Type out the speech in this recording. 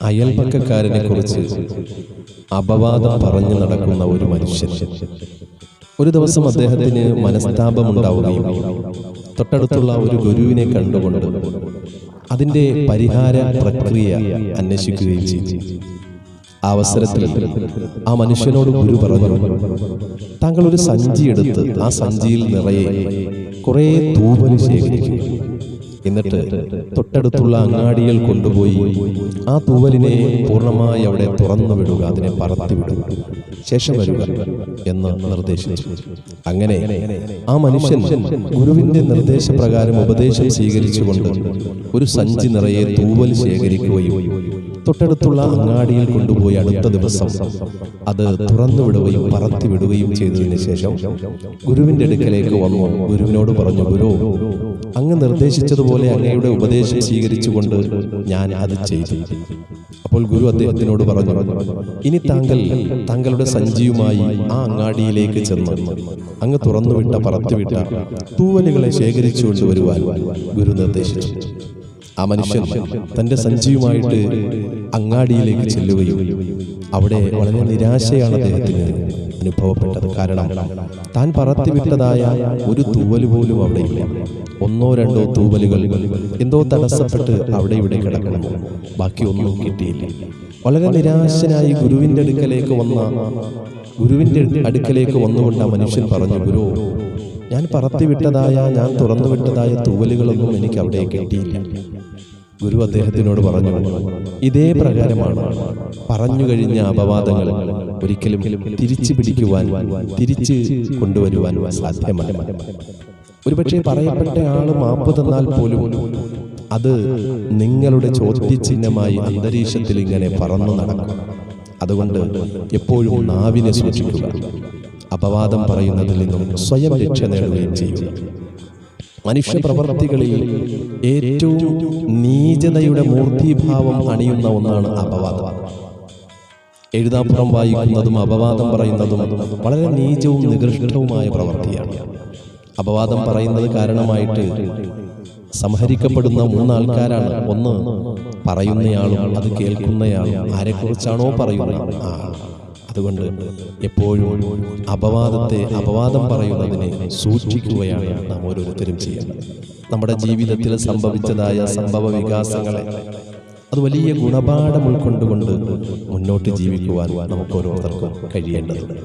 അയൽപക്കക്കാരനെ കുറിച്ച് അപവാദം പറഞ്ഞു നടക്കുന്ന ഒരു മനുഷ്യൻ. ഒരു ദിവസം അദ്ദേഹത്തിന് മനസ്താപമുണ്ടാവുകയും തൊട്ടടുത്തുള്ള ഒരു ഗുരുവിനെ കണ്ടുകൊണ്ട് അതിൻ്റെ പരിഹാര പ്രക്രിയ അന്വേഷിക്കുകയും ചെയ്തു. ആ അവസരത്തിൽ ആ മനുഷ്യനോട് ഗുരു പറഞ്ഞു, താങ്കൾ ഒരു സഞ്ചി എടുത്ത് ആ സഞ്ചിയിൽ നിറയെ കുറേ തൂവൽ ശേഖരിക്കും. എന്നിട്ട് തൊട്ടടുത്തുള്ള അങ്ങാടിയിൽ കൊണ്ടുപോയി ആ തൂവലിനെ പൂർണ്ണമായി അവിടെ തുറന്നു വിടുക, അതിനെ പറത്തി വിടുക, ശേഷം വരിക എന്ന് നിർദ്ദേശിച്ചു. അങ്ങനെ ആ മനുഷ്യൻ ഗുരുവിന്റെ നിർദ്ദേശപ്രകാരം ഉപദേശം സ്വീകരിച്ചുകൊണ്ട് ഒരു സഞ്ചി നിറയെ തൂവൽ ശേഖരിക്കുകയും തൊട്ടടുത്തുള്ള അങ്ങാടിയിൽ കൊണ്ടുപോയി അടുത്ത ദിവസം അത് തുറന്നു വിടുകയും പറത്തി വിടുകയും ചെയ്തതിന് ശേഷം ഗുരുവിന്റെ അടുക്കലേക്ക് വന്നു ഗുരുവിനോട് പറഞ്ഞു, ഗുരു, അങ്ങ് നിർദ്ദേശിച്ചതുപോലെ അങ്ങയുടെ ഉപദേശം സ്വീകരിച്ചുകൊണ്ട് ഞാൻ അത് ചെയ്തു. അപ്പോൾ ഗുരു അദ്ദേഹത്തിനോട് പറഞ്ഞു, ഇനി താങ്കളുടെ സഞ്ചിയുമായി ആ അങ്ങാടിയിലേക്ക് ചെന്ന് അങ്ങ് തുറന്നുവിട്ട പറത്തിവിട്ട തൂവലുകളെ ശേഖരിച്ചു കൊണ്ടുവരുവാൻ ഗുരു നിർദ്ദേശിച്ചു. ആ മനുഷ്യൻ തന്റെ സഞ്ചിയുമായിട്ട് അങ്ങാടിയിലേക്ക് ചെല്ലുകയും അവിടെ വളരെ നിരാശയാണ് അദ്ദേഹത്തിന് അനുഭവപ്പെട്ടത്. കാരണം താൻ പറത്തിവിട്ടതായ ഒരു തൂവല് പോലും അവിടെയില്ല. ഒന്നോ രണ്ടോ തൂവലുകൾ എന്തോ തടസ്സപ്പെട്ട് അവിടെ ഇവിടെ കിടക്കണം, ബാക്കി ഒന്നും കിട്ടിയില്ല. വളരെ നിരാശനായി ഗുരുവിന്റെ അടുക്കലേക്ക് വന്നുകൊണ്ട് ആ മനുഷ്യൻ പറഞ്ഞു, ഗുരു, ഞാൻ പറത്തിവിട്ടതായ, ഞാൻ തുറന്നുവിട്ടതായ തൂവലുകളൊന്നും എനിക്ക് അവിടെ കിട്ടിയില്ല. ഗുരു അദ്ദേഹത്തിനോട് പറഞ്ഞു, ഇതേ പ്രകാരമാണ് പറഞ്ഞു കഴിഞ്ഞ അപവാദങ്ങൾ ഒരിക്കലും തിരിച്ചു പിടിക്കുവാൻ, തിരിച്ച് കൊണ്ടുവരുവാൻ സാധ്യമല്ല. ഒരുപക്ഷെ പറയപ്പെട്ട ആള് മാപ്പ് തന്നാൽ പോലും അത് നിങ്ങളുടെ ചോദ്യചിഹ്നമായി അന്തരീക്ഷത്തിൽ ഇങ്ങനെ പറന്നു നടക്കും. അതുകൊണ്ട് എപ്പോഴും നാവിനെ സൂക്ഷിക്കുക, അപവാദം പറയുന്നതിൽ നിന്നും സ്വയം രക്ഷ നേടുകയും ചെയ്യുക. മനുഷ്യ പ്രവർത്തികളിൽ ഏറ്റവും നീചതയുടെ മൂർത്തിഭാവം അണിയുന്ന ഒന്നാണ് അപവാദം. എഴുതാപ്പുറം വായിക്കുന്നതും അപവാദം പറയുന്നതും വളരെ നീചവും നികൃഷ്ടവുമായ പ്രവൃത്തിയാണ്. അപവാദം പറയുന്നത് കാരണമായിട്ട് സംഹരിക്കപ്പെടുന്ന മൂന്നാൾക്കാരാണ്. ഒന്ന്, പറയുന്നയാളും അത് കേൾക്കുന്നയാളും, ആരെക്കുറിച്ചാണോ പറയുന്നത് ആ. അതുകൊണ്ട് എപ്പോഴും അപവാദം പറയുന്നതിനെ സൂക്ഷിക്കുകയാണ് നാം ഓരോരുത്തരും ചെയ്യുന്നത്. നമ്മുടെ ജീവിതത്തിൽ സംഭവിച്ചതായ സംഭവ വികാസങ്ങളെ അത് വലിയ ഗുണപാഠം ഉൾക്കൊണ്ടുകൊണ്ട് മുന്നോട്ട് ജീവിക്കുവാൻ നമുക്ക് ഓരോരുത്തർക്കും കഴിയേണ്ടതുണ്ട്.